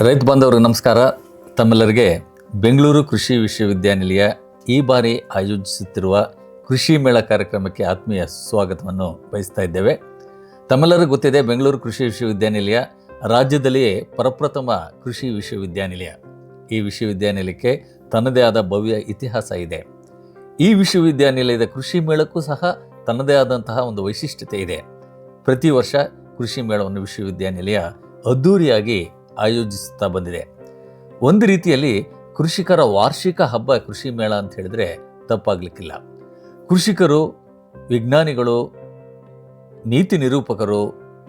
ರೈತ ಬಾಂಧವರಿಗೆ ನಮಸ್ಕಾರ. ತಮ್ಮೆಲ್ಲರಿಗೆ ಬೆಂಗಳೂರು ಕೃಷಿ ವಿಶ್ವವಿದ್ಯಾನಿಲಯ ಈ ಬಾರಿ ಆಯೋಜಿಸುತ್ತಿರುವ ಕೃಷಿ ಮೇಳ ಕಾರ್ಯಕ್ರಮಕ್ಕೆ ಆತ್ಮೀಯ ಸ್ವಾಗತವನ್ನು ಬಯಸ್ತಾ ಇದ್ದೇವೆ. ತಮ್ಮೆಲ್ಲರಿಗೂ ಗೊತ್ತಿದೆ, ಬೆಂಗಳೂರು ಕೃಷಿ ವಿಶ್ವವಿದ್ಯಾನಿಲಯ ರಾಜ್ಯದಲ್ಲಿಯೇ ಪ್ರಪ್ರಥಮ ಕೃಷಿ ವಿಶ್ವವಿದ್ಯಾನಿಲಯ. ಈ ವಿಶ್ವವಿದ್ಯಾನಿಲಯಕ್ಕೆ ತನ್ನದೇ ಆದ ಭವ್ಯ ಇತಿಹಾಸ ಇದೆ. ಈ ವಿಶ್ವವಿದ್ಯಾನಿಲಯದ ಕೃಷಿ ಮೇಳಕ್ಕೂ ಸಹ ತನ್ನದೇ ಆದಂತಹ ಒಂದು ವೈಶಿಷ್ಟ್ಯತೆ ಇದೆ. ಪ್ರತಿ ವರ್ಷ ಕೃಷಿ ಮೇಳವನ್ನು ವಿಶ್ವವಿದ್ಯಾನಿಲಯ ಅದ್ಧೂರಿಯಾಗಿ ಆಯೋಜಿಸುತ್ತಾ ಬಂದಿದೆ. ಒಂದು ರೀತಿಯಲ್ಲಿ ಕೃಷಿಕರ ವಾರ್ಷಿಕ ಹಬ್ಬ ಕೃಷಿ ಮೇಳ ಅಂತ ಹೇಳಿದ್ರೆ ತಪ್ಪಾಗಲಿಕ್ಕಿಲ್ಲ. ಕೃಷಿಕರು, ವಿಜ್ಞಾನಿಗಳು, ನೀತಿ ನಿರೂಪಕರು,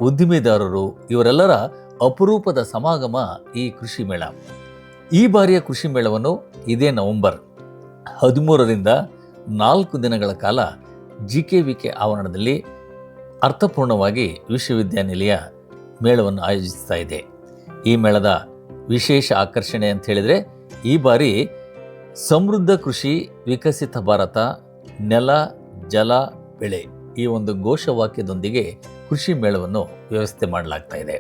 ಉದ್ದಿಮೆದಾರರು ಇವರೆಲ್ಲರ ಅಪರೂಪದ ಸಮಾಗಮ ಈ ಕೃಷಿ ಮೇಳ. ಈ ಬಾರಿಯ ಕೃಷಿ ಮೇಳವನ್ನು ಇದೇ ನವೆಂಬರ್ 13ರಿಂದ 4 ದಿನಗಳ ಕಾಲ GKVK ಆವರಣದಲ್ಲಿ ಅರ್ಥಪೂರ್ಣವಾಗಿ ವಿಶ್ವವಿದ್ಯಾನಿಲಯ ಮೇಳವನ್ನು ಆಯೋಜಿಸ್ತಾ ಇದೆ. ಈ ಮೇಳದ ವಿಶೇಷ ಆಕರ್ಷಣೆ ಅಂತ ಹೇಳಿದರೆ, ಈ ಬಾರಿ ಸಮೃದ್ಧ ಕೃಷಿ ವಿಕಸಿತ ಭಾರತ, ನೆಲ ಜಲ ಬೆಳೆ ಈ ಒಂದು ಘೋಷವಾಕ್ಯದೊಂದಿಗೆ ಕೃಷಿ ಮೇಳವನ್ನು ವ್ಯವಸ್ಥೆ ಮಾಡಲಾಗ್ತಾ ಇದೆ.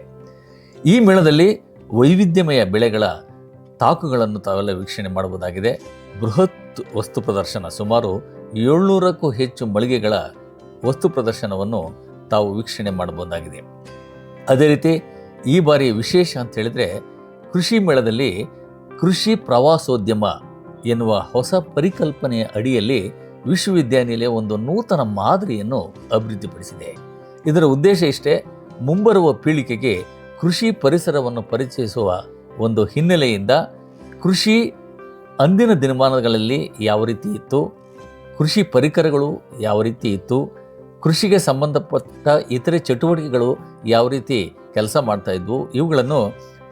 ಈ ಮೇಳದಲ್ಲಿ ವೈವಿಧ್ಯಮಯ ಬೆಳೆಗಳ ತಾಕುಗಳನ್ನು ತಾವೆಲ್ಲ ವೀಕ್ಷಣೆ ಮಾಡಬಹುದಾಗಿದೆ. ಬೃಹತ್ ವಸ್ತು ಪ್ರದರ್ಶನ, ಸುಮಾರು 700ಕ್ಕೂ ಹೆಚ್ಚು ಮಳಿಗೆಗಳ ವಸ್ತು ಪ್ರದರ್ಶನವನ್ನು ತಾವು ವೀಕ್ಷಣೆ ಮಾಡಬಹುದಾಗಿದೆ. ಅದೇ ರೀತಿ ಈ ಬಾರಿ ವಿಶೇಷ ಅಂತ ಹೇಳಿದರೆ, ಕೃಷಿ ಮೇಳದಲ್ಲಿ ಕೃಷಿ ಪ್ರವಾಸೋದ್ಯಮ ಎನ್ನುವ ಹೊಸ ಪರಿಕಲ್ಪನೆಯ ಅಡಿಯಲ್ಲಿ ವಿಶ್ವವಿದ್ಯಾನಿಲಯ ಒಂದು ನೂತನ ಮಾದರಿಯನ್ನು ಅಭಿವೃದ್ಧಿಪಡಿಸಿದೆ. ಇದರ ಉದ್ದೇಶ ಇಷ್ಟೇ: ಮುಂಬರುವ ಪೀಳಿಗೆಗೆ ಕೃಷಿ ಪರಿಸರವನ್ನು ಪರಿಚಯಿಸುವ ಒಂದು ಹಿನ್ನೆಲೆಯಿಂದ ಕೃಷಿ ಅಂದಿನ ದಿನಮಾನಗಳಲ್ಲಿ ಯಾವ ರೀತಿ ಇತ್ತು, ಕೃಷಿ ಪರಿಕರಗಳು ಯಾವ ರೀತಿ ಇತ್ತು, ಕೃಷಿಗೆ ಸಂಬಂಧಪಟ್ಟ ಇತರೆ ಚಟುವಟಿಕೆಗಳು ಯಾವ ರೀತಿ ಕೆಲಸ ಮಾಡ್ತಾ ಇದ್ವು, ಇವುಗಳನ್ನು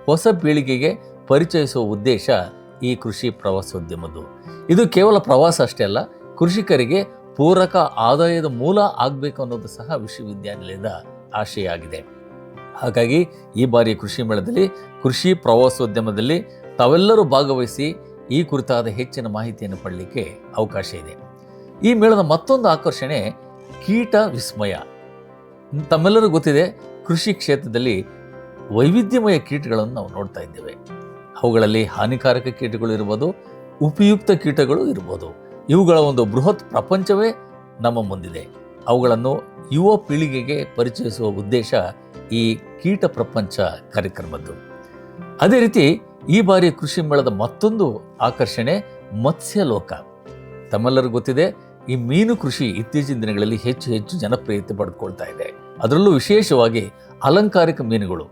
ಹೊಸ ಪೀಳಿಗೆಗೆ ಪರಿಚಯಿಸುವ ಉದ್ದೇಶ ಈ ಕೃಷಿ ಪ್ರವಾಸೋದ್ಯಮದ್ದು. ಇದು ಕೇವಲ ಪ್ರವಾಸ ಅಷ್ಟೇ ಅಲ್ಲ, ಕೃಷಿಕರಿಗೆ ಪೂರಕ ಆದಾಯದ ಮೂಲ ಆಗಬೇಕು ಅನ್ನೋದು ಸಹ ವಿಶ್ವವಿದ್ಯಾನಿಲಯದ ಆಶಯ ಆಗಿದೆ. ಹಾಗಾಗಿ ಈ ಬಾರಿ ಕೃಷಿ ಮೇಳದಲ್ಲಿ ಕೃಷಿ ಪ್ರವಾಸೋದ್ಯಮದಲ್ಲಿ ತಾವೆಲ್ಲರೂ ಭಾಗವಹಿಸಿ ಈ ಕುರಿತಾದ ಹೆಚ್ಚಿನ ಮಾಹಿತಿಯನ್ನು ಪಡೆಯಲಿಕ್ಕೆ ಅವಕಾಶ ಇದೆ. ಈ ಮೇಳದ ಮತ್ತೊಂದು ಆಕರ್ಷಣೆ ಕೀಟ ವಿಸ್ಮಯ. ತಮ್ಮೆಲ್ಲರೂ ಗೊತ್ತಿದೆ, ಕೃಷಿ ಕ್ಷೇತ್ರದಲ್ಲಿ ವೈವಿಧ್ಯಮಯ ಕೀಟಗಳನ್ನು ನಾವು ನೋಡ್ತಾ ಇದ್ದೇವೆ. ಅವುಗಳಲ್ಲಿ ಹಾನಿಕಾರಕ ಕೀಟಗಳು ಇರ್ಬೋದು, ಉಪಯುಕ್ತ ಕೀಟಗಳು ಇರ್ಬೋದು. ಇವುಗಳ ಒಂದು ಬೃಹತ್ ಪ್ರಪಂಚವೇ ನಮ್ಮ ಮುಂದಿದೆ. ಅವುಗಳನ್ನು ಯುವ ಪೀಳಿಗೆಗೆ ಪರಿಚಯಿಸುವ ಉದ್ದೇಶ ಈ ಕೀಟ ಪ್ರಪಂಚ ಕಾರ್ಯಕ್ರಮದ್ದು. ಅದೇ ರೀತಿ ಈ ಬಾರಿ ಕೃಷಿ ಮೇಳದ ಮತ್ತೊಂದು ಆಕರ್ಷಣೆ ಮತ್ಸ್ಯಲೋಕ. ತಮ್ಮೆಲ್ಲರಿಗೂ ಗೊತ್ತಿದೆ, ಈ ಮೀನು ಕೃಷಿ ಇತ್ತೀಚಿನ ದಿನಗಳಲ್ಲಿ ಹೆಚ್ಚು ಜನಪ್ರಿಯತೆ ಪಡೆದುಕೊಳ್ತಾ ಇದೆ. ಅದರಲ್ಲೂ ವಿಶೇಷವಾಗಿ ಅಲಂಕಾರಿಕ ಮೀನುಗಳು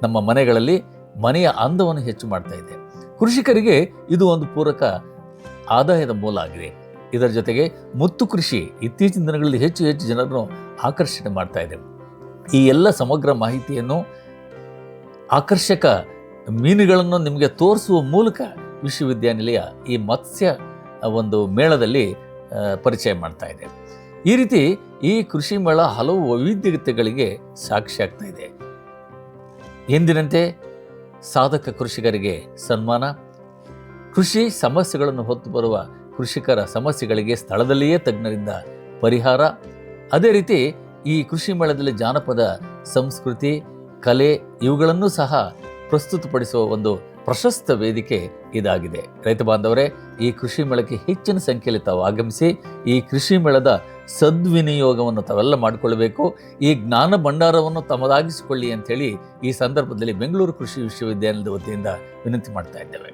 ನಮ್ಮ ಮನೆಗಳಲ್ಲಿ ಮನೆಯ ಅಂದವನ್ನು ಹೆಚ್ಚು ಮಾಡ್ತಾ ಇದೆ. ಕೃಷಿಕರಿಗೆ ಇದು ಒಂದು ಪೂರಕ ಆದಾಯದ ಮೂಲ ಆಗಿದೆ. ಇದರ ಜೊತೆಗೆ ಮುತ್ತು ಕೃಷಿ ಇತ್ತೀಚಿನ ದಿನಗಳಲ್ಲಿ ಹೆಚ್ಚು ಜನರನ್ನು ಆಕರ್ಷಣೆ ಮಾಡ್ತಾ ಇದೆ. ಈ ಎಲ್ಲ ಸಮಗ್ರ ಮಾಹಿತಿಯನ್ನು, ಆಕರ್ಷಕ ಮೀನುಗಳನ್ನು ನಿಮಗೆ ತೋರಿಸುವ ಮೂಲಕ ವಿಶ್ವವಿದ್ಯಾನಿಲಯ ಈ ಮತ್ಸ್ಯ ಒಂದು ಮೇಳದಲ್ಲಿ ಪರಿಚಯ ಮಾಡ್ತಾ ಇದೆ. ಈ ರೀತಿ ಈ ಕೃಷಿ ಮೇಳ ಹಲವು ವೈವಿಧ್ಯತೆಗಳಿಗೆ ಸಾಕ್ಷಿ ಆಗ್ತಾ ಇದೆ. ಎಂದಿನಂತೆ ಸಾಧಕ ಕೃಷಿಕರಿಗೆ ಸನ್ಮಾನ, ಕೃಷಿ ಸಮಸ್ಯೆಗಳನ್ನು ಹೊತ್ತು ಬರುವ ಕೃಷಿಕರ ಸಮಸ್ಯೆಗಳಿಗೆ ಸ್ಥಳದಲ್ಲಿಯೇ ತಜ್ಞರಿಂದ ಪರಿಹಾರ. ಅದೇ ರೀತಿ ಈ ಕೃಷಿ ಮೇಳದಲ್ಲಿ ಜಾನಪದ ಸಂಸ್ಕೃತಿ, ಕಲೆ ಇವುಗಳನ್ನು ಸಹ ಪ್ರಸ್ತುತಪಡಿಸುವ ಒಂದು ಪ್ರಶಸ್ತ ವೇದಿಕೆ ಇದಾಗಿದೆ. ರೈತ ಬಾಂಧವರೇ, ಈ ಕೃಷಿ ಮೇಳಕ್ಕೆ ಹೆಚ್ಚಿನ ಸಂಖ್ಯೆಯಲ್ಲಿ ತಾವು ಆಗಮಿಸಿ ಈ ಕೃಷಿ ಮೇಳದ ಸದ್ವಿನಿಯೋಗವನ್ನು ತಾವೆಲ್ಲ ಮಾಡಿಕೊಳ್ಳಬೇಕು. ಈ ಜ್ಞಾನ ಭಂಡಾರವನ್ನು ತಮ್ಮದಾಗಿಸಿಕೊಳ್ಳಿ ಅಂಥೇಳಿ ಈ ಸಂದರ್ಭದಲ್ಲಿ ಬೆಂಗಳೂರು ಕೃಷಿ ವಿಶ್ವವಿದ್ಯಾನಿಲಯದ ವತಿಯಿಂದ ವಿನಂತಿ ಮಾಡ್ತಾ ಇದ್ದೇವೆ.